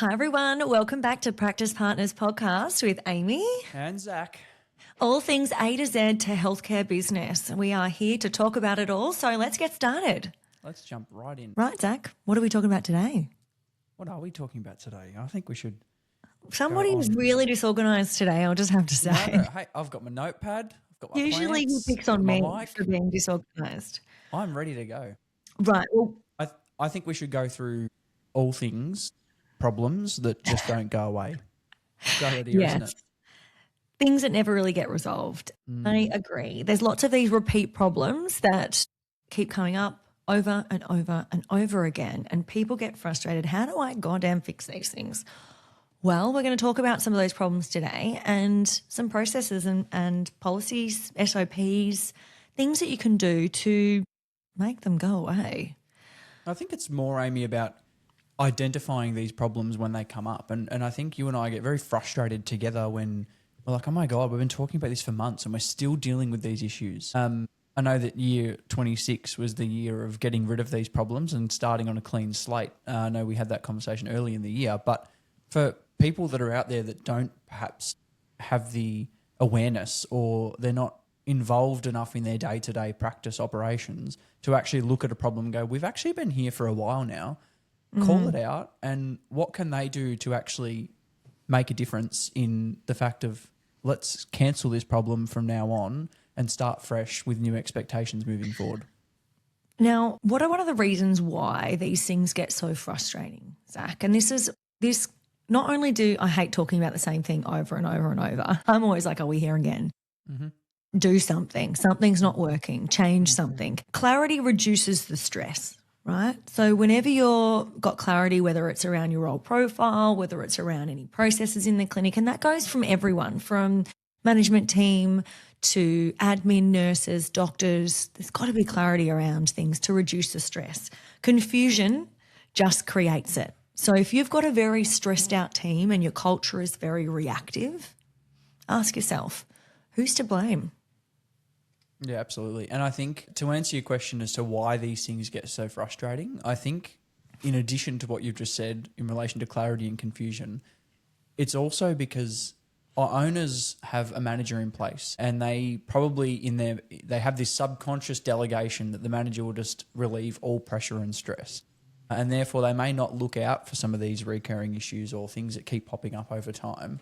Hi, everyone. Welcome back to Practice Partners Podcast with Amy. And Zach. All things A to Z to healthcare business. We are here to talk about it all, so let's get started. Let's jump right in. Right, Zach, what are we talking about today? What are we talking about today? I think we should. Somebody is really disorganised today, I'll just have to say. Hey, I've got my notepad. I've got my Usually plants, he picks on my me mic. for being disorganised. I'm ready to go. Right, well, I think we should go through all things, problems that just don't go away. Good idea, isn't it? Things that never really get resolved. I agree. There's lots of these repeat problems that keep coming up over and over and over again, and people get frustrated. How do I goddamn fix these things? Well, we're going to talk about some of those problems today and some processes and policies, SOPs, things that you can do to make them go away. I think it's more, Amy, about identifying these problems when they come up. And I think you and I get very frustrated together when we're like, oh my God, we've been talking about this for months and we're still dealing with these issues. I know that year 26 was the year of getting rid of these problems and starting on a clean slate. I know we had that conversation early in the year, but for people that are out there that don't perhaps have the awareness or they're not involved enough in their day-to-day practice operations to actually look at a problem and go, we've actually been here for a while now, call it out, and what can they do to actually make a difference in the fact of let's cancel this problem from now on and start fresh with new expectations moving forward. Now, what are one of the reasons why these things get so frustrating, Zach? And this not only do I hate talking about the same thing over and over and over, I'm always like, are we here again? Do something. Something's not working. Change something. Clarity reduces the stress, right? So whenever you've got clarity, whether it's around your role profile, whether it's around any processes in the clinic, and that goes from everyone, from management team to admin, nurses, doctors, there's got to be clarity around things to reduce the stress. Confusion just creates it. So if you've got a very stressed out team and your culture is very reactive, ask yourself, who's to blame? Yeah, absolutely. And I think to answer your question as to why these things get so frustrating, I think in addition to what you've just said in relation to clarity and confusion, it's also because our owners have a manager in place and they probably they have this subconscious delegation that the manager will just relieve all pressure and stress. And therefore they may not look out for some of these recurring issues or things that keep popping up over time.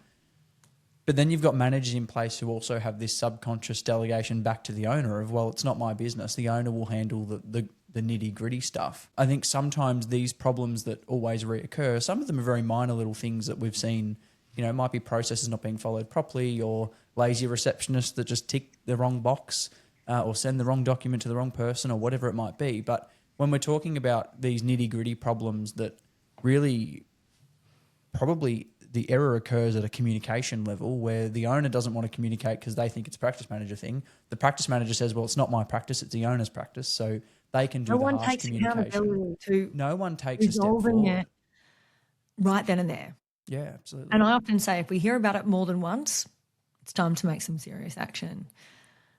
But then you've got managers in place who also have this subconscious delegation back to the owner of, well, it's not my business. The owner will handle the nitty gritty stuff. I think sometimes these problems that always reoccur, some of them are very minor little things that we've seen, it might be processes not being followed properly or lazy receptionists that just tick the wrong box or send the wrong document to the wrong person or whatever it might be. But when we're talking about these nitty gritty problems that really probably the error occurs at a communication level where the owner doesn't want to communicate because they think it's a practice manager thing. The practice manager says, well, it's not my practice, it's the owner's practice. So they can do the harsh communication. No one takes a step forward. Right then and there. Yeah, absolutely. And I often say if we hear about it more than once, it's time to make some serious action.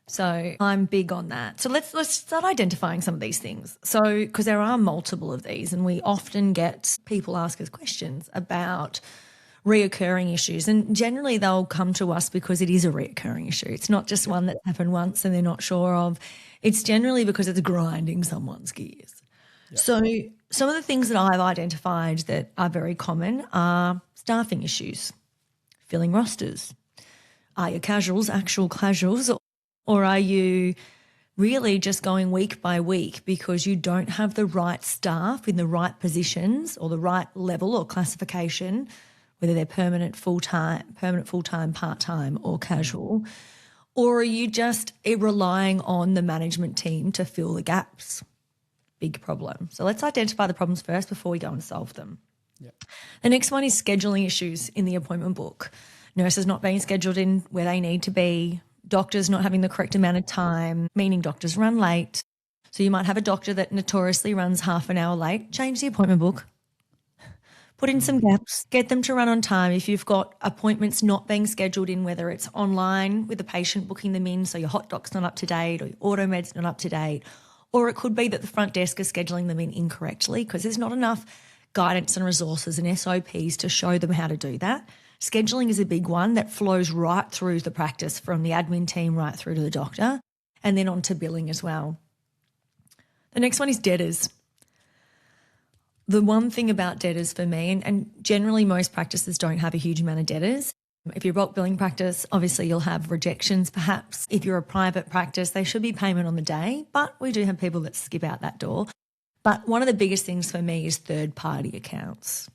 So I'm big on that. So let's start identifying some of these things. So because there are multiple of these and we often get people ask us questions about reoccurring issues, and generally they'll come to us because it is a reoccurring issue. It's not just one that's happened once and they're not sure of. It's generally because it's grinding someone's gears. Yep. So some of the things that I've identified that are very common are staffing issues, filling rosters. Are you casuals, actual casuals, or are you really just going week by week because you don't have the right staff in the right positions or the right level or classification, whether they're permanent, full-time, part-time or casual, or are you just relying on the management team to fill the gaps? Big problem. So let's identify the problems first before we go and solve them. Yep. The next one is scheduling issues in the appointment book. Nurses not being scheduled in where they need to be, doctors not having the correct amount of time, meaning doctors run late. So you might have a doctor that notoriously runs half an hour late. Change the appointment book. Put in some gaps, get them to run on time. If you've got appointments not being scheduled in, whether it's online with the patient booking them in, so your hot doc's not up to date or your automed's not up to date, or it could be that the front desk is scheduling them in incorrectly because there's not enough guidance and resources and SOPs to show them how to do that. Scheduling is a big one that flows right through the practice from the admin team right through to the doctor and then on to billing as well. The next one is debtors. The one thing about debtors for me, and generally most practices don't have a huge amount of debtors. If you're a bulk billing practice, obviously you'll have rejections perhaps. If you're a private practice, they should be payment on the day, but we do have people that skip out that door. But one of the biggest things for me is third-party accounts.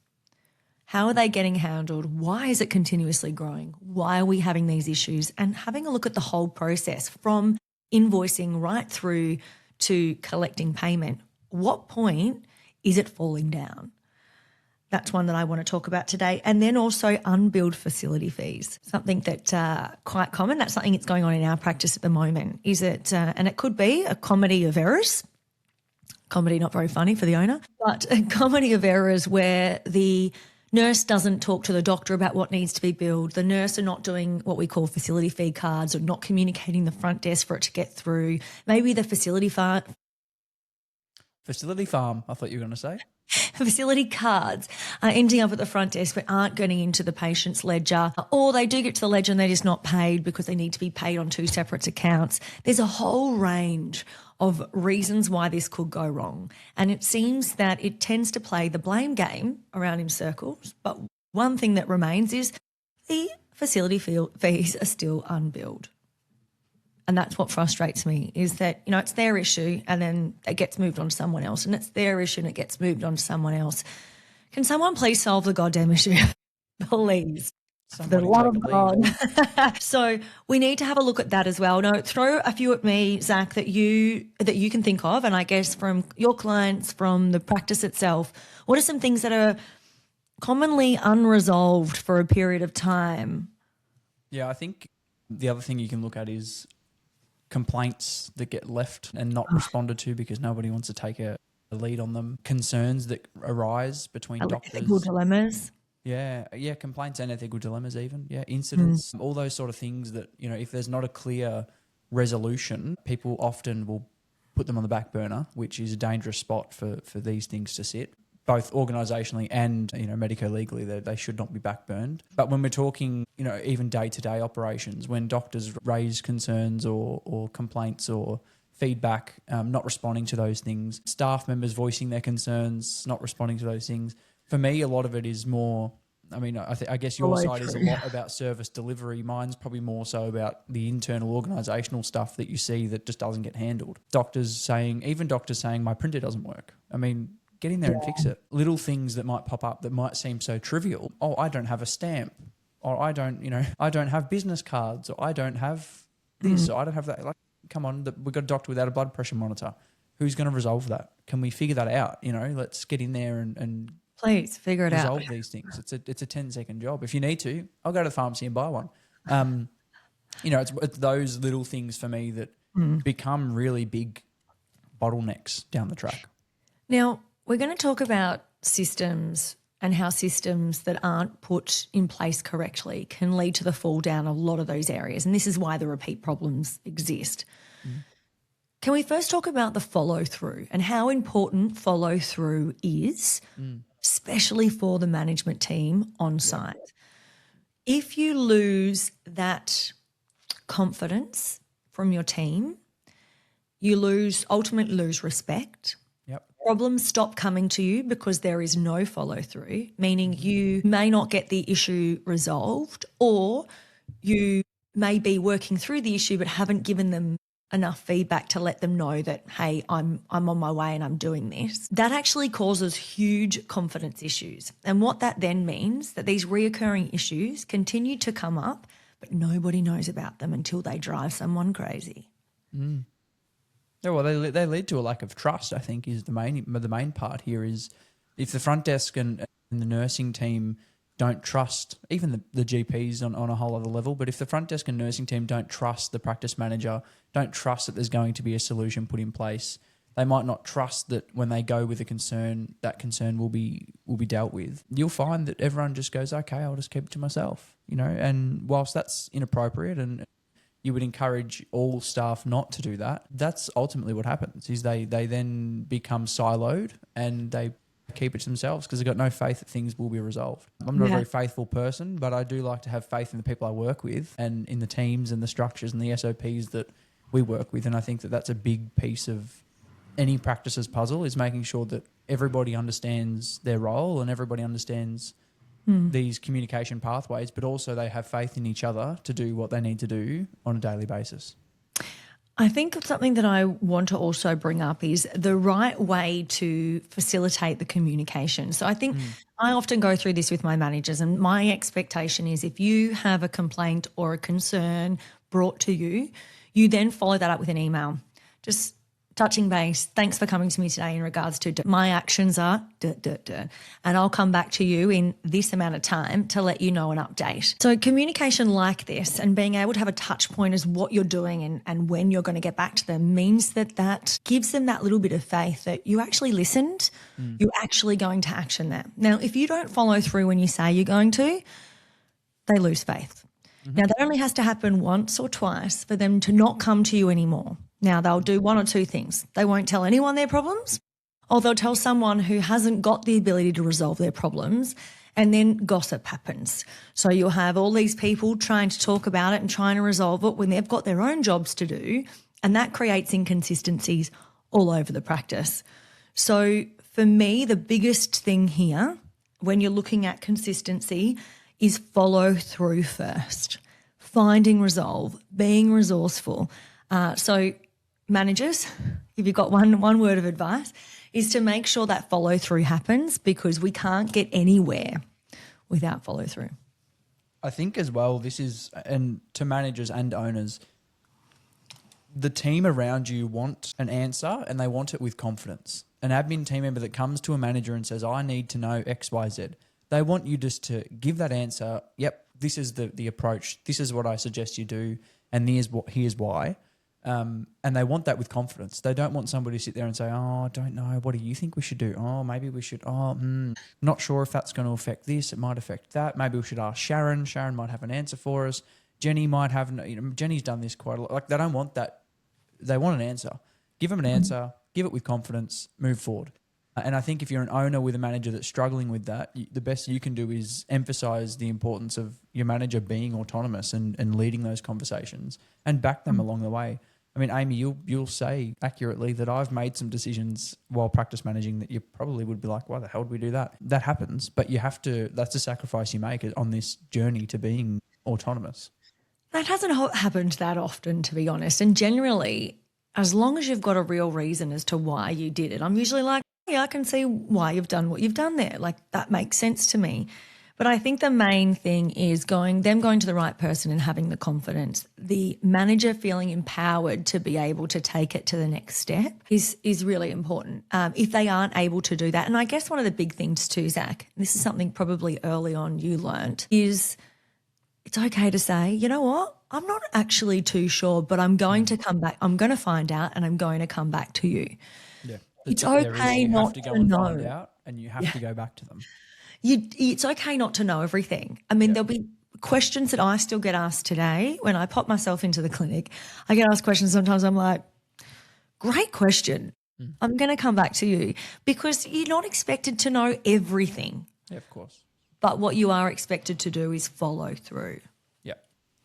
How are they getting handled? Why is it continuously growing? Why are we having these issues? And having a look at the whole process from invoicing right through to collecting payment. What point is it falling down? That's one that I want to talk about today. And then also unbilled facility fees, something that quite common. That's something that's going on in our practice at the moment. Is it, and it could be a comedy of errors. Comedy not very funny for the owner, but a comedy of errors where the nurse doesn't talk to the doctor about what needs to be billed. The nurse are not doing what we call facility fee cards or not communicating the front desk for it to get through. Maybe the facility farm, I thought you were going to say. Facility cards are ending up at the front desk but aren't getting into the patient's ledger, or they do get to the ledger and they're just not paid because they need to be paid on two separate accounts. There's a whole range of reasons why this could go wrong, and it seems that it tends to play the blame game around in circles, but one thing that remains is the facility fees are still unbilled. And that's what frustrates me is that, you know, it's their issue and then it gets moved on to someone else, and it's their issue and it gets moved on to someone else. Can someone please solve the goddamn issue? Please. Somebody The love take of a lead. God. So we need to have a look at that as well. No, throw a few at me, Zach, that you can think of, and I guess from your clients, from the practice itself. What are some things that are commonly unresolved for a period of time? Yeah, I think the other thing you can look at is complaints that get left and not responded to because nobody wants to take a lead on them. Concerns that arise between doctors. Ethical dilemmas. Yeah, complaints and ethical dilemmas even. Yeah, incidents, all those sort of things that, you know, if there's not a clear resolution, people often will put them on the back burner, which is a dangerous spot for these things to sit. Both organisationally and, you know, medico-legally, they should not be backburned. But when we're talking, you know, even day-to-day operations, when doctors raise concerns or complaints or feedback, not responding to those things, staff members voicing their concerns, not responding to those things, for me, a lot of it is more, I mean, I guess your side is a lot about service delivery. Mine's probably more so about the internal organisational stuff that you see that just doesn't get handled. Doctors saying my printer doesn't work. I mean, get in there and fix it. Little things that might pop up that might seem so trivial. Oh, I don't have a stamp, or I don't have business cards, or I don't have this, or I don't have that. Like, come on, we've got a doctor without a blood pressure monitor. Who's going to resolve that? Can we figure that out? You know, let's get in there and please figure it out. Resolve these things. It's a 10-second job. If you need to, I'll go to the pharmacy and buy one. You know, it's those little things for me that become really big bottlenecks down the track. Now, we're going to talk about systems and how systems that aren't put in place correctly can lead to the fall down a lot of those areas. And this is why the repeat problems exist. Can we first talk about the follow-through and how important follow-through is, especially for the management team on site? If you lose that confidence from your team, you ultimately lose respect. Problems stop coming to you because there is no follow-through, meaning you may not get the issue resolved, or you may be working through the issue but haven't given them enough feedback to let them know that, hey, I'm on my way and I'm doing this. That actually causes huge confidence issues. And what that then means that these reoccurring issues continue to come up, but nobody knows about them until they drive someone crazy. Yeah, well, they lead to a lack of trust, I think, is the main part here. Is if the front desk and the nursing team don't trust, even the GPs on a whole other level, but if the front desk and nursing team don't trust the practice manager, don't trust that there's going to be a solution put in place, they might not trust that when they go with a concern, that concern will be dealt with. You'll find that everyone just goes, okay, I'll just keep it to myself, you know. And whilst that's inappropriate and you would encourage all staff not to do that, that's ultimately what happens, is they then become siloed and they keep it to themselves because they've got no faith that things will be resolved. I'm not a Yeah. very faithful person, but I do like to have faith in the people I work with and in the teams and the structures and the SOPs that we work with. And I think that that's a big piece of any practice's puzzle, is making sure that everybody understands their role and everybody understands these communication pathways, but also they have faith in each other to do what they need to do on a daily basis. I think something that I want to also bring up is the right way to facilitate the communication. So I think I often go through this with my managers, and my expectation is if you have a complaint or a concern brought to you, you then follow that up with an email. Just touching base, thanks for coming to me today in regards to my actions are and I'll come back to you in this amount of time to let you know an update. So communication like this and being able to have a touch point as what you're doing and when you're going to get back to them means that gives them that little bit of faith that you actually listened, you're actually going to action that. Now, if you don't follow through when you say you're going to, they lose faith. Now, that only has to happen once or twice for them to not come to you anymore. Now, they'll do one or two things. They won't tell anyone their problems, or they'll tell someone who hasn't got the ability to resolve their problems, and then gossip happens. So you'll have all these people trying to talk about it and trying to resolve it when they've got their own jobs to do, and that creates inconsistencies all over the practice. So for me, the biggest thing here when you're looking at consistency is follow through first, finding resolve, being resourceful. So managers, if you've got one word of advice, is to make sure that follow through happens, because we can't get anywhere without follow through. I think as well, this is, and to managers and owners, the team around you want an answer and they want it with confidence. An admin team member that comes to a manager and says, I need to know X, Y, Z. They want you just to give that answer. Yep, this is the approach. This is what I suggest you do. And here's why. And they want that with confidence. They don't want somebody to sit there and say, oh, I don't know. What do you think we should do? Oh, maybe we should. Oh, not sure if that's going to affect this. It might affect that. Maybe we should ask Sharon. Sharon might have an answer for us. Jenny might have, Jenny's done this quite a lot. Like, they don't want that. They want an answer. Give them an answer. Give it with confidence. Move forward. And I think if you're an owner with a manager that's struggling with that, the best you can do is emphasize the importance of your manager being autonomous and leading those conversations and back them along the way. I mean, Amy, you'll say accurately that I've made some decisions while practice managing that you probably would be like, why the hell did we do that? That happens, but you have to, that's a sacrifice you make on this journey to being autonomous. That hasn't happened that often, to be honest. And generally, as long as you've got a real reason as to why you did it, I'm usually like, yeah, I can see why you've done what you've done there. Like, that makes sense to me. But I think the main thing is going to the right person and having the confidence. The manager feeling empowered to be able to take it to the next step is really important. If they aren't able to do that, and I guess one of the big things too, Zach, this is something probably early on you learnt, is it's okay to say, you know what, I'm not actually too sure, but I'm going to come back. I'm going to find out and I'm going to come back to you. Yeah. It's okay not to know. Find out, and you have to go back to them. It's okay not to know everything. I mean, there'll be questions that I still get asked today when I pop myself into the clinic. I get asked questions sometimes. I'm like, great question. I'm going to come back to you, because you're not expected to know everything. Yeah, of course. But what you are expected to do is follow through. Yeah.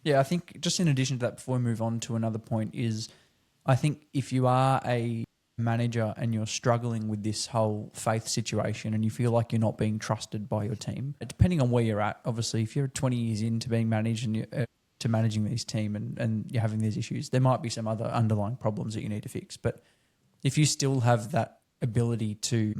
Yeah, I think just in addition to that, before we move on to another point, is I think if you are a manager and you're struggling with this whole faith situation and you feel like you're not being trusted by your team, depending on where you're at, obviously, if you're 20 years into being managed and to managing these team and you're having these issues, there might be some other underlying problems that you need to fix. But if you still have that ability to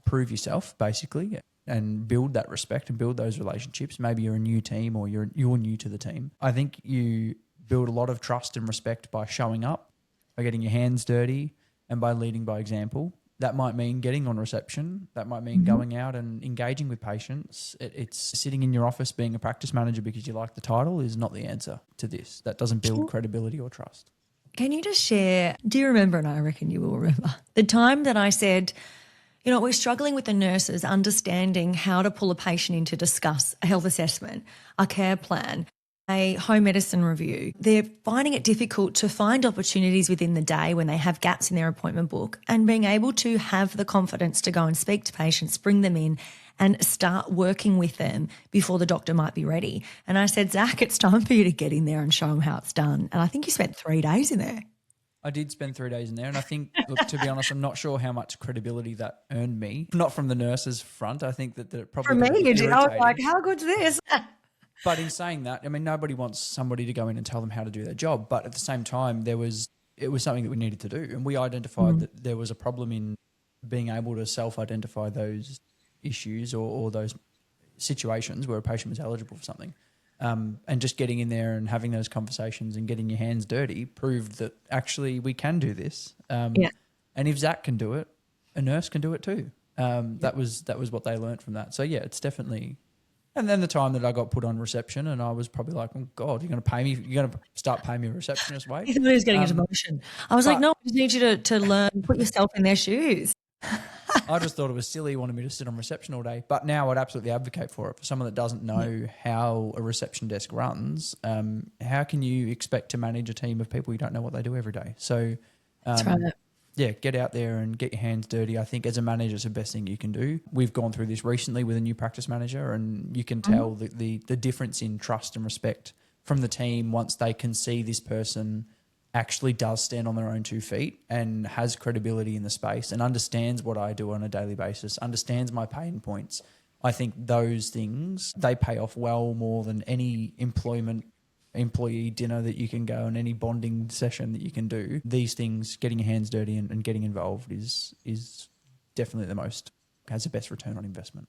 prove yourself, basically, and build that respect and build those relationships, maybe you're a new team or you're new to the team, I think you build a lot of trust and respect by showing up, by getting your hands dirty, and by leading by example. That might mean getting on reception. That might mean going out and engaging with patients. It's sitting in your office being a practice manager because you like the title is not the answer to this. That doesn't build credibility or trust. Can you just share, do you remember, and I reckon you will remember, the time that I said, you know, we're struggling with the nurses understanding how to pull a patient in to discuss a health assessment, a care plan, a home medicine review. They're finding it difficult to find opportunities within the day when they have gaps in their appointment book, and being able to have the confidence to go and speak to patients, bring them in and start working with them before the doctor might be ready. And I said, Zach, it's time for you to get in there and show them how it's done. And I think you spent 3 days in there. I did spend 3 days in there, and I think, look, to be honest, I'm not sure how much credibility that earned me. Not from the nurses' front. I think that it probably For me, got a bit I was irritating. like, how good's this? But in saying that, I mean, nobody wants somebody to go in and tell them how to do their job. But at the same time, it was something that we needed to do, and we identified that there was a problem in being able to self-identify those issues or those situations where a patient was eligible for something. And just getting in there and having those conversations and getting your hands dirty proved that actually we can do this. And if Zach can do it, a nurse can do it too. That was what they learnt from that. So yeah, it's definitely. And then the time that I got put on reception, and I was probably like, "Oh God, you're going to pay me? You're going to start paying me a receptionist wage?" He thought he was getting his emotion. I was like, no, I just need you to learn, put yourself in their shoes. I just thought it was silly. He wanted me to sit on reception all day. But now I'd absolutely advocate for it. For someone that doesn't know how a reception desk runs, how can you expect to manage a team of people you don't know what they do every day? So, That's right. yeah, get out there and get your hands dirty. I think as a manager, it's the best thing you can do. We've gone through this recently with a new practice manager, and you can tell the difference in trust and respect from the team once they can see this person actually does stand on their own 2 feet and has credibility in the space and understands what I do on a daily basis, understands my pain points. I think those things, they pay off well more than any employee dinner that you can go and any bonding session that you can do. These things, getting your hands dirty and getting involved is definitely has the best return on investment.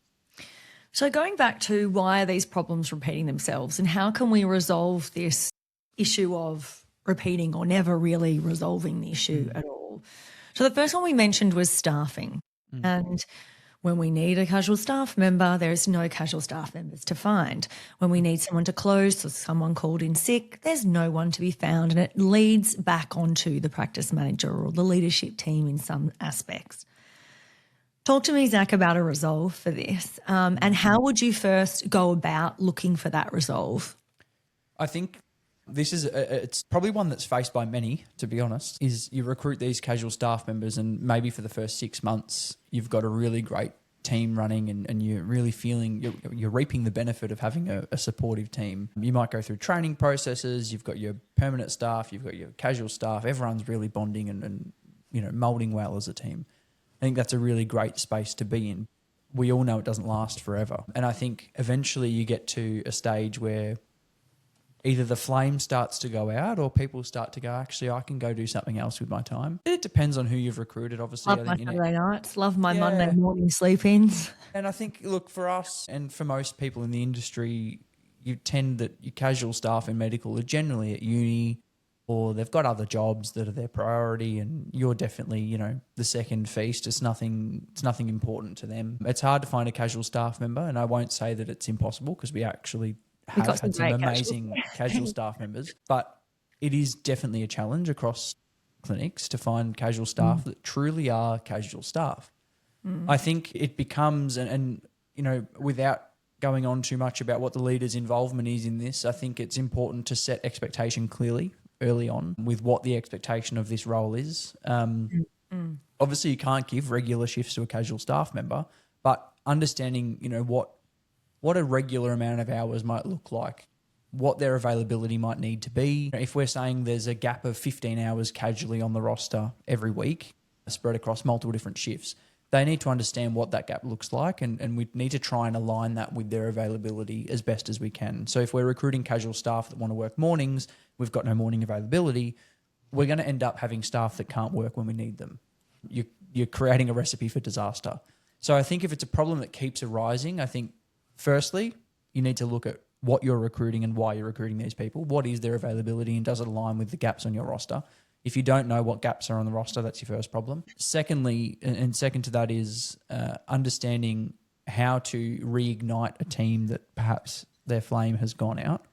So going back to why are these problems repeating themselves and how can we resolve this issue of repeating or never really resolving the issue at all? So the first one we mentioned was staffing. And when we need a casual staff member, there's no casual staff members to find. When we need someone to close or someone called in sick, there's no one to be found, and it leads back onto the practice manager or the leadership team in some aspects. Talk to me, Zach, about a resolve for this, and how would you first go about looking for that resolve? I think this is it's probably one that's faced by many, to be honest, is you recruit these casual staff members and maybe for the first 6 months you've got a really great team running and you're really feeling you're reaping the benefit of having a supportive team. You might go through training processes, you've got your permanent staff, you've got your casual staff, everyone's really bonding and moulding well as a team. I think that's a really great space to be in. We all know it doesn't last forever. And I think eventually you get to a stage where either the flame starts to go out or people start to go, actually, I can go do something else with my time. It depends on who you've recruited, obviously. Love my Saturday nights, love my Monday morning sleep-ins. And I think, look, for us and for most people in the industry, you tend that your casual staff in medical are generally at uni or they've got other jobs that are their priority and you're definitely, the second feast. It's nothing important to them. It's hard to find a casual staff member, and I won't say that it's impossible because we actually have had some amazing casual staff members, but it is definitely a challenge across clinics to find casual staff that truly are casual staff. I think it becomes, and without going on too much about what the leader's involvement is in this, I think it's important to set expectation clearly early on with what the expectation of this role is. Obviously, you can't give regular shifts to a casual staff member, but understanding, what a regular amount of hours might look like, what their availability might need to be. If we're saying there's a gap of 15 hours casually on the roster every week, spread across multiple different shifts, they need to understand what that gap looks like and we need to try and align that with their availability as best as we can. So if we're recruiting casual staff that want to work mornings, we've got no morning availability, we're going to end up having staff that can't work when we need them. You're creating a recipe for disaster. So I think if it's a problem that keeps arising, I think firstly, you need to look at what you're recruiting and why you're recruiting these people. What is their availability and does it align with the gaps on your roster? If you don't know what gaps are on the roster, that's your first problem. Secondly, and second to that is understanding how to reignite a team that perhaps their flame has gone out.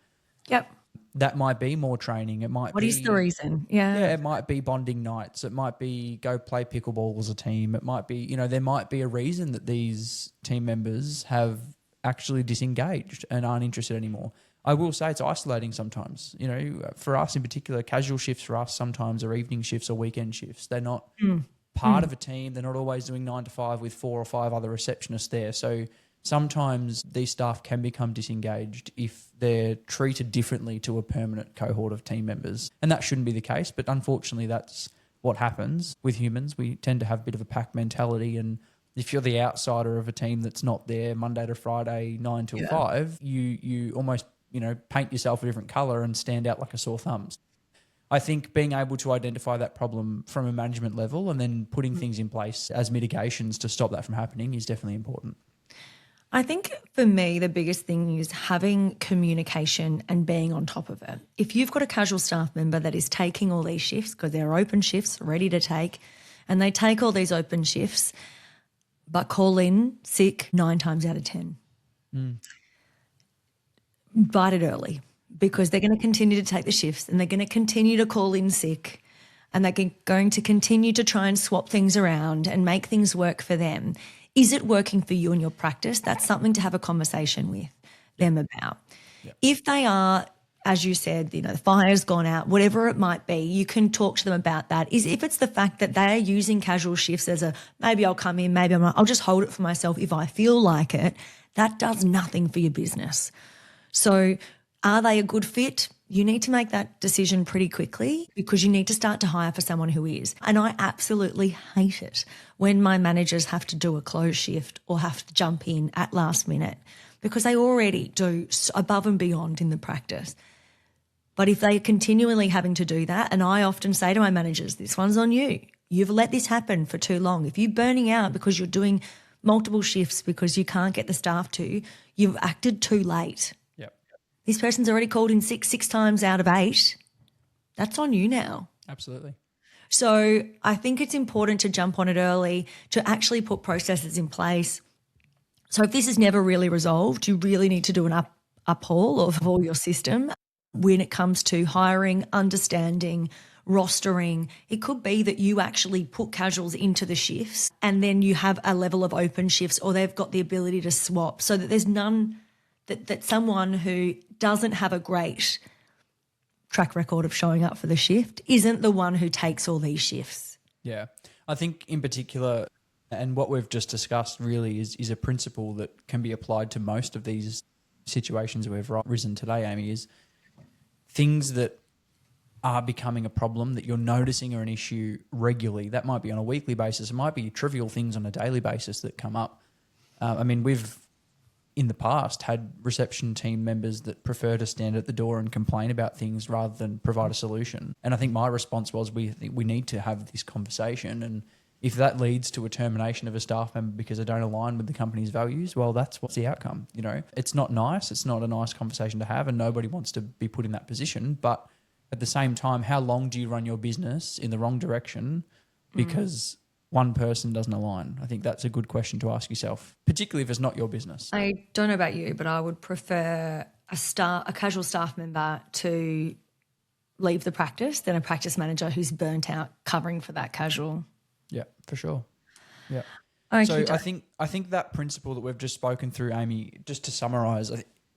Yep. That might be more training. It might be... What is the reason? Yeah, it might be bonding nights. It might be go play pickleball as a team. It might be, there might be a reason that these team members have actually disengaged and aren't interested anymore. I will say it's isolating sometimes. You know, for us in particular, casual shifts for us sometimes are evening shifts or weekend shifts. They're not part of a team. They're not always doing 9 to 5 with 4 or 5 other receptionists there. So sometimes these staff can become disengaged if they're treated differently to a permanent cohort of team members. And that shouldn't be the case, but unfortunately that's what happens with humans. We tend to have a bit of a pack mentality, and if you're the outsider of a team that's not there Monday to Friday, 9 till 5, you almost, you know, paint yourself a different colour and stand out like a sore thumb. I think being able to identify that problem from a management level and then putting things in place as mitigations to stop that from happening is definitely important. I think for me, the biggest thing is having communication and being on top of it. If you've got a casual staff member that is taking all these shifts because they're open shifts ready to take, and they take all these open shifts but call in sick 9 times out of 10, bite it early, because they're going to continue to take the shifts and they're going to continue to call in sick, and they're going to continue to try and swap things around and make things work for them. Is it working for you in your practice? That's something to have a conversation with them about. Yep. If they are, as you said, you know, the fire's gone out, whatever it might be, you can talk to them about that. If it's the fact that they're using casual shifts as a, maybe I'll come in, maybe I'm not, I'll just hold it for myself if I feel like it, that does nothing for your business. So are they a good fit? You need to make that decision pretty quickly, because you need to start to hire for someone who is. And I absolutely hate it when my managers have to do a close shift or have to jump in at last minute, because they already do above and beyond in the practice. But if they're continually having to do that, and I often say to my managers, this one's on you. You've let this happen for too long. If you're burning out because you're doing multiple shifts because you can't get the staff to, you've acted too late. This person's already called in sick 6 times out of 8. That's on you now. Absolutely. So I think it's important to jump on it early, to actually put processes in place. So if this is never really resolved, you really need to do an uphaul of all your system when it comes to hiring, understanding, rostering. It could be that you actually put casuals into the shifts and then you have a level of open shifts, or they've got the ability to swap, so that there's none, that someone who doesn't have a great track record of showing up for the shift isn't the one who takes all these shifts. Yeah. I think in particular, and what we've just discussed really is a principle that can be applied to most of these situations we've risen today, Amy, is things that are becoming a problem that you're noticing are an issue regularly. That might be on a weekly basis. It might be trivial things on a daily basis that come up. I mean, we've in the past had reception team members that prefer to stand at the door and complain about things rather than provide a solution. And I think my response was, we need to have this conversation. And if that leads to a termination of a staff member because they don't align with the company's values, well, that's what's the outcome. You know, it's not nice. It's not a nice conversation to have, and nobody wants to be put in that position. But at the same time, how long do you run your business in the wrong direction because one person doesn't align? I think that's a good question to ask yourself, particularly if it's not your business. I don't know about you, but I would prefer a casual staff member to leave the practice than a practice manager who's burnt out covering for that casual. Yeah, for sure. Yeah. So I think that principle that we've just spoken through, Amy, just to summarise,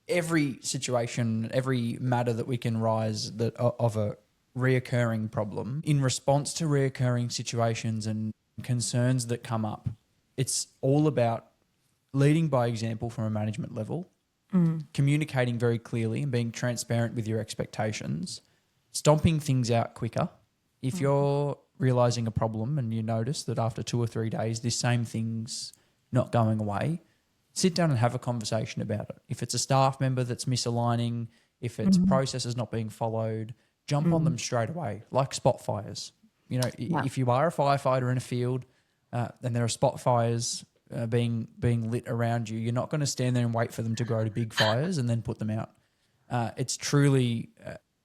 every situation, every matter that we can rise that of a reoccurring problem, in response to reoccurring situations and concerns that come up, it's all about leading by example from a management level, communicating very clearly and being transparent with your expectations, stomping things out quicker. If you're realising a problem and you notice that after 2 or 3 days this same thing's not going away, sit down and have a conversation about it. If it's a staff member that's misaligning, if it's processes not being followed, jump on them straight away, like spot fires. You know, if you are a firefighter in a field and there are spot fires being lit around you, you're not going to stand there and wait for them to grow to big fires and then put them out. It's truly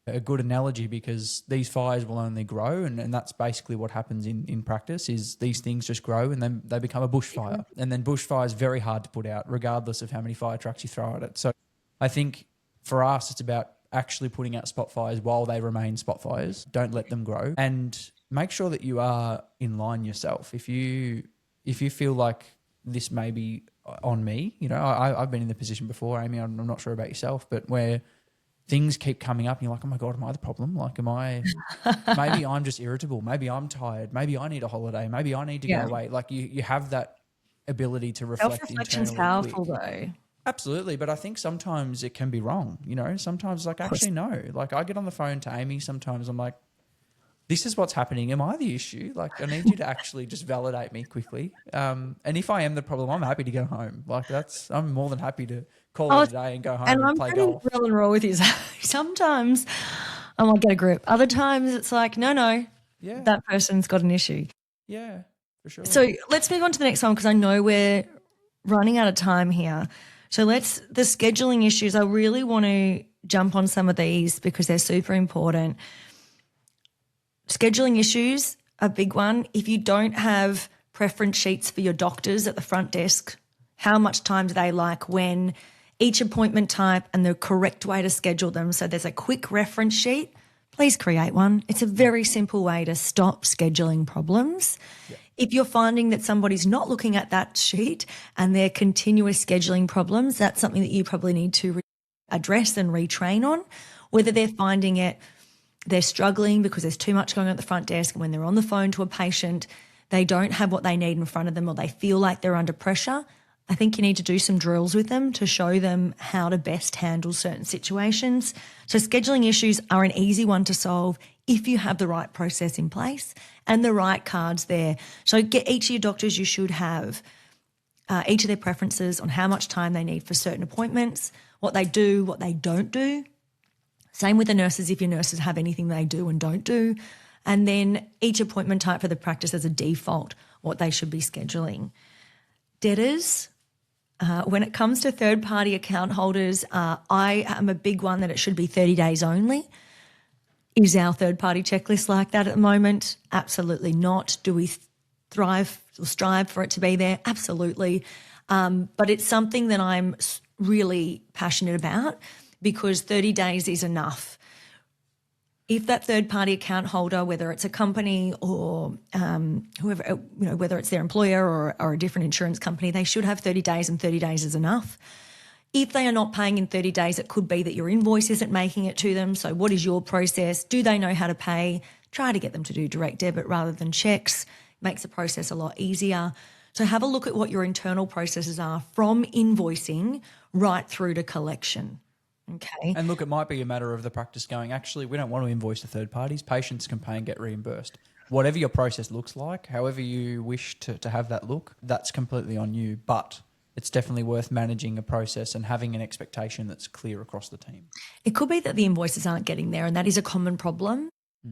a good analogy, because these fires will only grow, and that's basically what happens in practice, is these things just grow and then they become a bushfire. And then bushfire is very hard to put out regardless of how many fire trucks you throw at it. So I think for us it's about actually putting out spot fires while they remain spot fires. Don't let them grow, and make sure that you are in line yourself. If you feel like this may be on me, you know, I've been in the position before, Amy, I'm not sure about yourself, but where things keep coming up and you're like, oh my God, am I the problem? Like, maybe I'm just irritable. Maybe I'm tired. Maybe I need a holiday. Maybe I need to go away. Like you have that ability to reflect Self-reflection's internally powerful quick. though. Absolutely. But I think sometimes it can be wrong. Sometimes like, actually, no. Like I get on the phone to Amy. Sometimes I'm like, this is what's happening. Am I the issue? Like, I need you to actually just validate me quickly. And if I am the problem, I'm happy to go home. Like I'm more than happy to call it a day and go home and I'm play pretty golf. real and raw with you. Sometimes I might get a grip. Other times it's like, no, that person's got an issue. Yeah, for sure. So let's move on to the next one because I know we're running out of time here. So the scheduling issues, I really want to jump on some of these because they're super important. Scheduling issues, a big one. If you don't have preference sheets for your doctors at the front desk, how much time do they like when, each appointment type and the correct way to schedule them. So there's a quick reference sheet. Please create one. It's a very simple way to stop scheduling problems. Yeah. If you're finding that somebody's not looking at that sheet and they're continuous scheduling problems, that's something that you probably need to address and retrain on, whether they're finding it they're struggling because there's too much going on at the front desk, and when they're on the phone to a patient, they don't have what they need in front of them or they feel like they're under pressure. I think you need to do some drills with them to show them how to best handle certain situations. So scheduling issues are an easy one to solve if you have the right process in place and the right cards there. So get each of your doctors, you should have each of their preferences on how much time they need for certain appointments, what they do, what they don't do. Same with the nurses, if your nurses have anything they do and don't do. And then each appointment type for the practice as a default, what they should be scheduling. Debtors, when it comes to third-party account holders, I am a big one that it should be 30 days only. Is our third-party checklist like that at the moment? Absolutely not. Do we thrive or strive for it to be there? Absolutely. But it's something that I'm really passionate about, because 30 days is enough. If that third-party account holder, whether it's a company or whoever, whether it's their employer or a different insurance company, they should have 30 days, and 30 days is enough. If they are not paying in 30 days, it could be that your invoice isn't making it to them. So what is your process? Do they know how to pay? Try to get them to do direct debit rather than checks. It makes the process a lot easier. So have a look at what your internal processes are from invoicing right through to collection. Okay. And look, it might be a matter of the practice going, actually, we don't want to invoice to third parties. Patients can pay and get reimbursed. Whatever your process looks like, however you wish to have that look, that's completely on you. But it's definitely worth managing a process and having an expectation that's clear across the team. It could be that the invoices aren't getting there, and that is a common problem.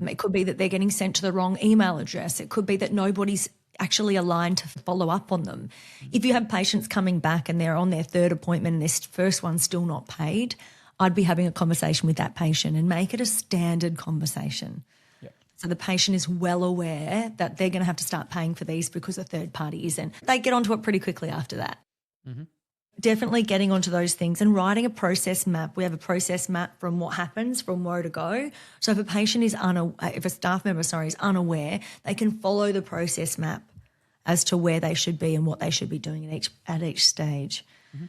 It could be that they're getting sent to the wrong email address. It could be that nobody's actually aligned to follow up on them. If you have patients coming back and they're on their third appointment and this first one's still not paid, I'd be having a conversation with that patient and make it a standard conversation. Yep. So the patient is well aware that they're going to have to start paying for these because a third party isn't. They get onto it pretty quickly after that. Mm-hmm. Definitely getting onto those things and writing a process map. We have a process map from what happens, from where to go. So if a patient is if a staff member is unaware, they can follow the process map as to where they should be and what they should be doing at each stage. Mm-hmm.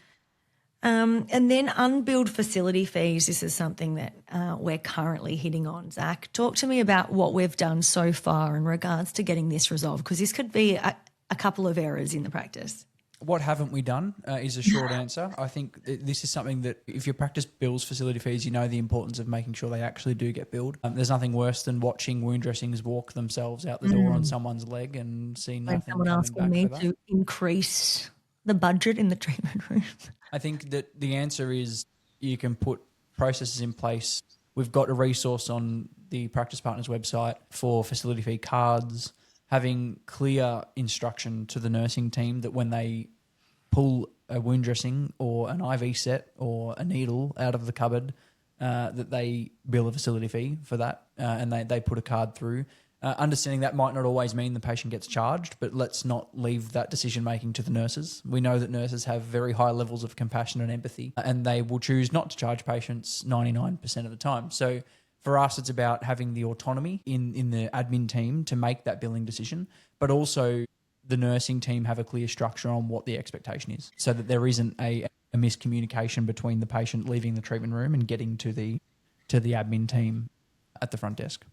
And then unbilled facility fees. This is something that we're currently hitting on. Zach, talk to me about what we've done so far in regards to getting this resolved, because this could be a couple of errors in the practice. What haven't we done is a short answer. I think this is something that if your practice bills facility fees, you know the importance of making sure they actually do get billed. There's nothing worse than watching wound dressings walk themselves out the door on someone's leg and seeing nothing someone coming asking back me for that. to increase the budget in the treatment room. I think that the answer is you can put processes in place. We've got a resource on the Practice Partners website for facility fee cards, having clear instruction to the nursing team that when they pull a wound dressing or an IV set or a needle out of the cupboard, that they bill a facility fee for that, and they put a card through. Understanding that might not always mean the patient gets charged, but let's not leave that decision-making to the nurses. We know that nurses have very high levels of compassion and empathy, and they will choose not to charge patients 99% of the time. So for us, it's about having the autonomy in the admin team to make that billing decision, but also the nursing team have a clear structure on what the expectation is so that there isn't a miscommunication between the patient leaving the treatment room and getting to the to the admin team at the front desk.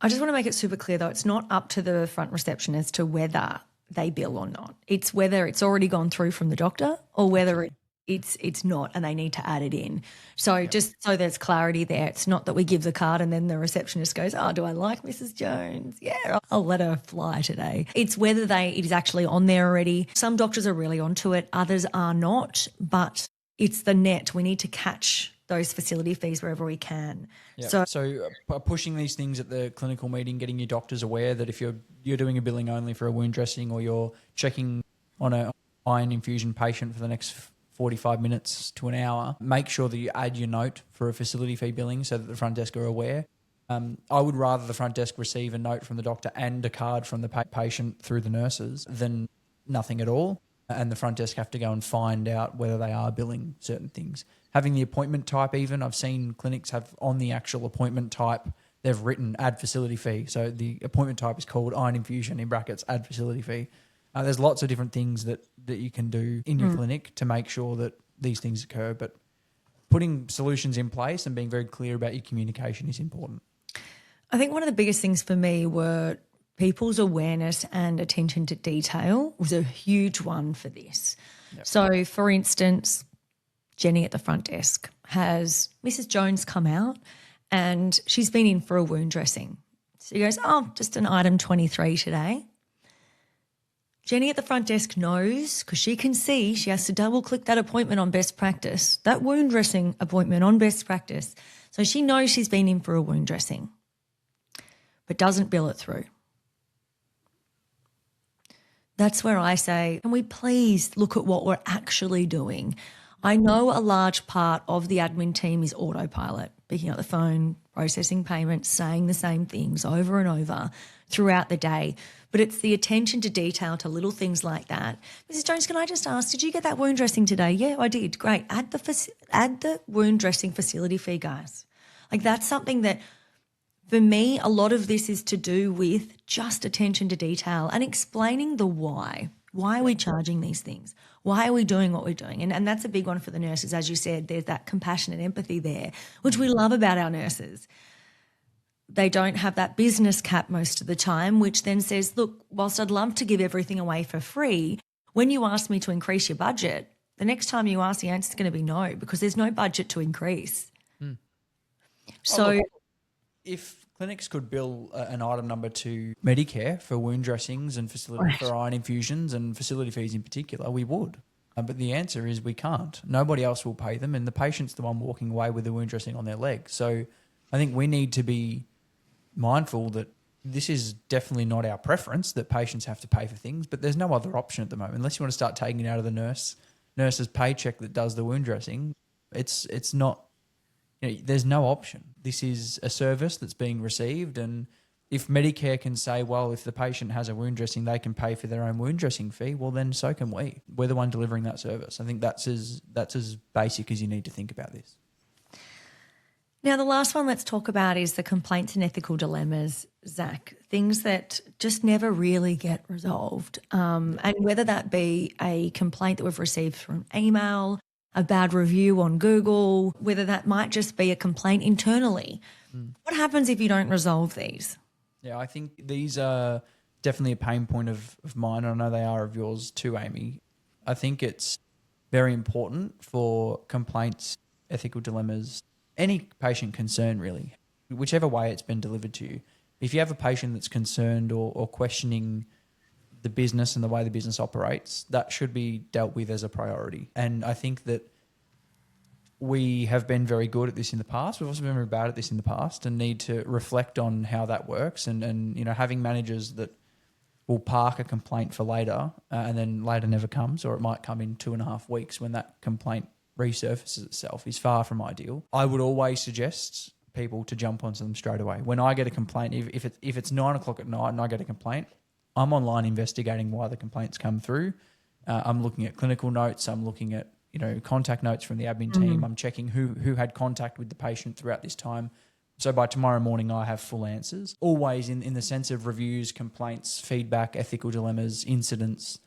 I just want to make it super clear, though, it's not up to the front reception as to whether they bill or not. It's whether it's already gone through from the doctor or whether it's not and they need to add it in. So just so there's clarity there, it's not that we give the card and then the receptionist goes, oh, do I like Mrs. Jones? Yeah, I'll let her fly today. It's whether it is actually on there already. Some doctors are really onto it, others are not, but it's the net. We need to catch those facility fees wherever we can. Yep. So pushing these things at the clinical meeting, getting your doctors aware that if you're doing a billing only for a wound dressing or you're checking on an iron infusion patient for the next 45 minutes to an hour, make sure that you add your note for a facility fee billing so that the front desk are aware. I would rather the front desk receive a note from the doctor and a card from the patient through the nurses than nothing at all, and the front desk have to go and find out whether they are billing certain things. Having the appointment type even, I've seen clinics have on the actual appointment type, they've written add facility fee. So the appointment type is called iron infusion in brackets, add facility fee. There's lots of different things that you can do in your clinic to make sure that these things occur, but putting solutions in place and being very clear about your communication is important. I think one of the biggest things for me were people's awareness and attention to detail was a huge one for this. Yep. So, for instance, Jenny at the front desk has Mrs. Jones come out and she's been in for a wound dressing. So he goes, oh, just an item 23 today. Jenny at the front desk knows because she can see she has to double click that appointment on best practice, that wound dressing appointment on best practice. So she knows she's been in for a wound dressing, but doesn't bill it through. That's where I say, can we please look at what we're actually doing? I know a large part of the admin team is autopilot, picking up the phone, processing payments, saying the same things over and over throughout the day. But it's the attention to detail to little things like that. Mrs. Jones, can I just ask, did you get that wound dressing today? Yeah, I did. Great. Add the wound dressing facility fee, guys. Like that's something that for me, a lot of this is to do with just attention to detail and explaining the why. Why are we charging these things? Why are we doing what we're doing? And that's a big one for the nurses. As you said, there's that compassion and empathy there, which we love about our nurses. They don't have that business cap most of the time, which then says, look, whilst I'd love to give everything away for free, when you ask me to increase your budget, the next time you ask, the answer is going to be no, because there's no budget to increase. So if clinics could bill an item number to Medicare for wound dressings and for iron infusions and facility fees in particular, we would. But the answer is we can't. Nobody else will pay them, and the patient's the one walking away with the wound dressing on their leg. So I think we need to be mindful that this is definitely not our preference that patients have to pay for things, but there's no other option at the moment. Unless you want to start taking it out of the nurse's paycheck that does the wound dressing, it's not, there's no option. This is a service that's being received, and if Medicare can say, well, if the patient has a wound dressing, they can pay for their own wound dressing fee, well, then so can we. We're the one delivering that service. I think that's as basic as you need to think about this. Now, the last one let's talk about is the complaints and ethical dilemmas, Zach, things that just never really get resolved. And whether that be a complaint that we've received from email, a bad review on Google, whether that might just be a complaint internally. What happens if you don't resolve these? Yeah, I think these are definitely a pain point of mine. I know they are of yours too, Amy. I think it's very important for complaints, ethical dilemmas, any patient concern really, whichever way it's been delivered to you. If you have a patient that's concerned or questioning the business and the way the business operates, that should be dealt with as a priority. And I think that we have been very good at this in the past. We've also been very bad at this in the past and need to reflect on how that works. And having managers that will park a complaint for later and then later never comes, or it might come in 2.5 weeks when that complaint resurfaces itself is far from ideal. I would always suggest people to jump onto them straight away. When I get a complaint, if it's 9 o'clock at night and I get a complaint, I'm online investigating why the complaints come through. I'm looking at clinical notes. I'm looking at contact notes from the admin team. I'm checking who had contact with the patient throughout this time. So by tomorrow morning, I have full answers. Always in the sense of reviews, complaints, feedback, ethical dilemmas, incidents,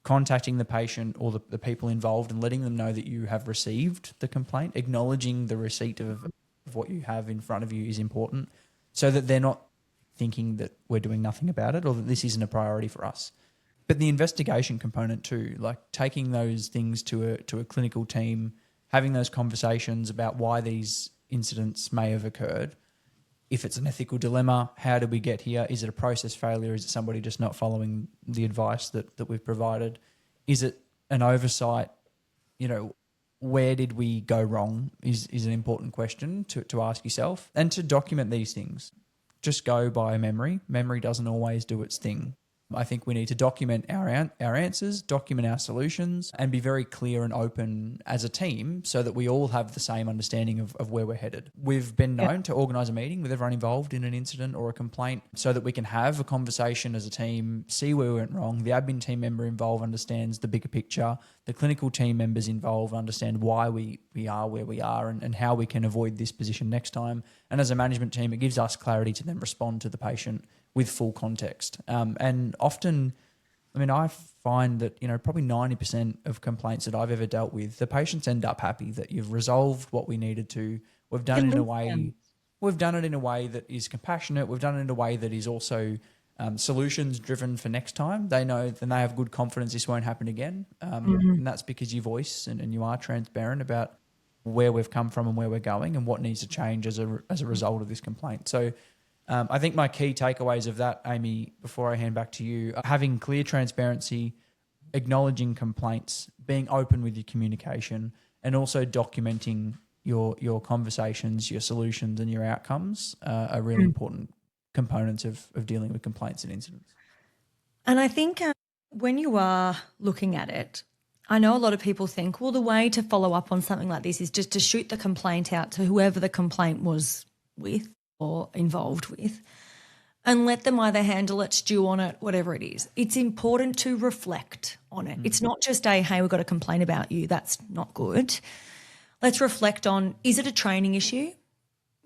contacting the patient or the people involved and letting them know that you have received the complaint, acknowledging the receipt of of what you have in front of you is important, so that they're not thinking that we're doing nothing about it or that this isn't a priority for us. But the investigation component too, like taking those things to a clinical team, having those conversations about why these incidents may have occurred. If it's an ethical dilemma, how did we get here? Is it a process failure? Is it somebody just not following the advice that we've provided? Is it an oversight? You know, where did we go wrong is an important question to ask yourself, and to document these things. Just go by memory. Memory doesn't always do its thing. I think we need to document our answers, document our solutions, and be very clear and open as a team so that we all have the same understanding of where we're headed. We've been known to organise a meeting with everyone involved in an incident or a complaint so that we can have a conversation as a team, see where we went wrong. The admin team member involved understands the bigger picture. The clinical team members involved understand why we are where we are and how we can avoid this position next time. And as a management team, it gives us clarity to then respond to the patient with full context. And often, I mean, I find that, you know, probably 90% of complaints that I've ever dealt with, the patients end up happy that you've resolved what we needed to. We've done it in a way, that is compassionate. We've done it in a way that is also solutions driven for next time. They know, then they have good confidence this won't happen again. And that's because you voice and you are transparent about where we've come from and where we're going and what needs to change as a result of this complaint. So I think my key takeaways of that, Amy, before I hand back to you, are having clear transparency, acknowledging complaints, being open with your communication, and also documenting your conversations, your solutions and your outcomes are really important components of dealing with complaints and incidents. And I think when you are looking at it, I know a lot of people think, well, the way to follow up on something like this is just to shoot the complaint out to whoever the complaint was with or involved with, and let them either handle it, stew on it, whatever it is. It's important to reflect on it. It's not just hey, we've got a complaint about you. That's not good. Let's reflect on, is it a training issue?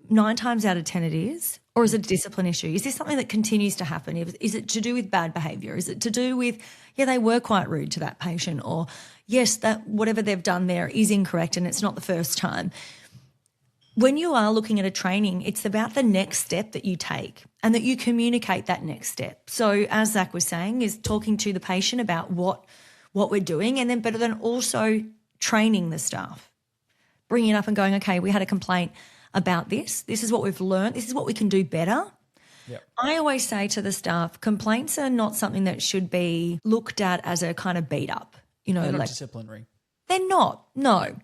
9 times out of 10 it is. Or is it a discipline issue? Is this something that continues to happen? Is it to do with bad behaviour? Is it to do with, they were quite rude to that patient, or yes, that whatever they've done there is incorrect and it's not the first time. When you are looking at a training, it's about the next step that you take and that you communicate that next step. So as Zach was saying, is talking to the patient about what we're doing, and then better than also training the staff, bringing it up and going, okay, we had a complaint about this. This is what we've learned. This is what we can do better. Yep. I always say to the staff, complaints are not something that should be looked at as a kind of beat up. They're not disciplinary. They're not, no.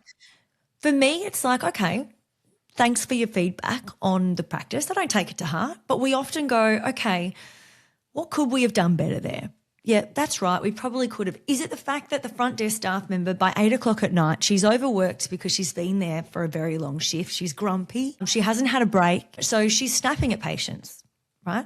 For me, it's like, okay, thanks for your feedback on the practice. I don't take it to heart, but we often go, okay, what could we have done better there? Yeah, that's right. We probably could have. Is it the fact that the front desk staff member by 8 o'clock at night, she's overworked because she's been there for a very long shift. She's grumpy. She hasn't had a break. So she's snapping at patients, right?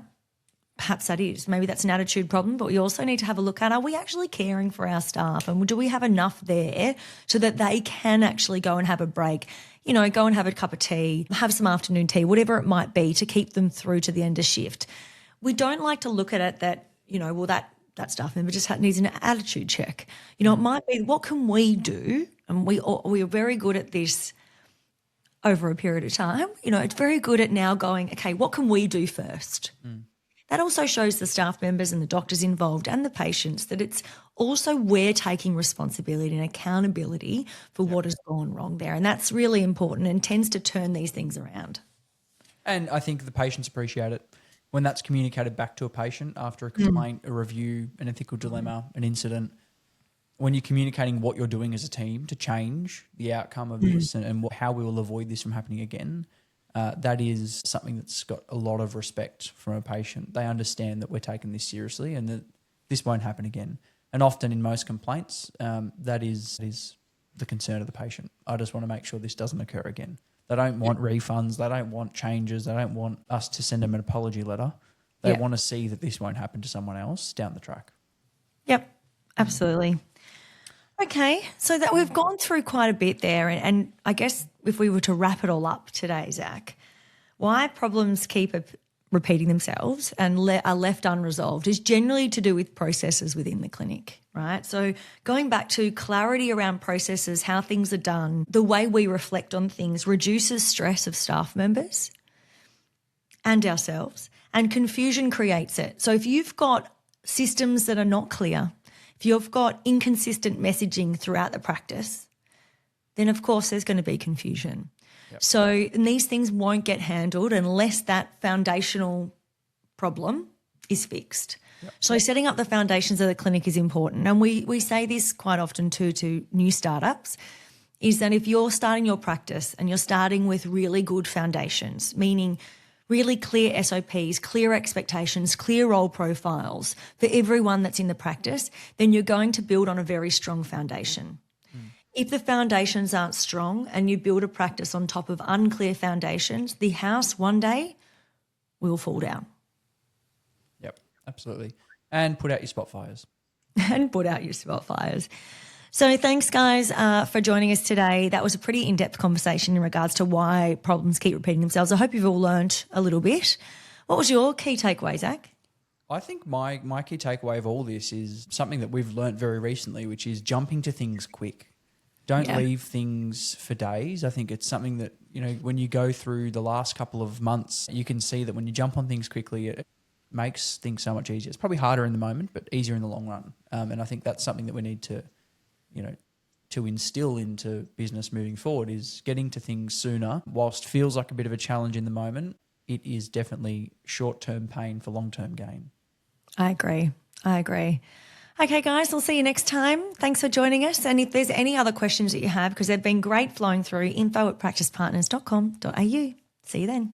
Perhaps that is. Maybe that's an attitude problem, but we also need to have a look at, are we actually caring for our staff, and do we have enough there so that they can actually go and have a break, go and have a cup of tea, have some afternoon tea, whatever it might be, to keep them through to the end of shift. We don't like to look at it that, that staff member just needs an attitude check. It might be, what can we do? And we are very good at this over a period of time. It's very good at now going, okay, what can we do first? That also shows the staff members and the doctors involved and the patients that it's also we're taking responsibility and accountability for what has gone wrong there. And that's really important and tends to turn these things around. And I think the patients appreciate it. When that's communicated back to a patient after a complaint, a review, an ethical dilemma, an incident, when you're communicating what you're doing as a team to change the outcome of this and how we will avoid this from happening again, that is something that's got a lot of respect from a patient. They understand that we're taking this seriously and that this won't happen again. And often in most complaints, that is the concern of the patient. I just want to make sure this doesn't occur again. They don't want refunds. They don't want changes. They don't want us to send them an apology letter. They want to see that this won't happen to someone else down the track. Yep, absolutely. Okay, so that we've gone through quite a bit there, and I guess if we were to wrap it all up today, Zach, why problems keep repeating themselves and are left unresolved is generally to do with processes within the clinic, right? So going back to clarity around processes, how things are done, the way we reflect on things reduces stress of staff members and ourselves, and confusion creates it. So if you've got systems that are not clear, if you've got inconsistent messaging throughout the practice, then of course there's going to be confusion. Yep. So and these things won't get handled unless that foundational problem is fixed. Yep. So setting up the foundations of the clinic is important. And we say this quite often too to new startups, is that if you're starting your practice and you're starting with really good foundations, meaning really clear SOPs, clear expectations, clear role profiles for everyone that's in the practice, then you're going to build on a very strong foundation. If the foundations aren't strong and you build a practice on top of unclear foundations, the house one day will fall down. Yep, absolutely. And put out your spot fires. And put out your spot fires. So thanks, guys, for joining us today. That was a pretty in-depth conversation in regards to why problems keep repeating themselves. I hope you've all learnt a little bit. What was your key takeaway, Zach? I think my key takeaway of all this is something that we've learnt very recently, which is jumping to things quick. Don't leave things for days. I think it's something that, when you go through the last couple of months, you can see that when you jump on things quickly, it makes things so much easier. It's probably harder in the moment, but easier in the long run. And I think that's something that we need to, to instill into business moving forward, is getting to things sooner. Whilst feels like a bit of a challenge in the moment, it is definitely short-term pain for long-term gain. I agree. Okay, guys, we'll see you next time. Thanks for joining us. And if there's any other questions that you have, because they've been great flowing through, info@practicepartners.com.au. See you then.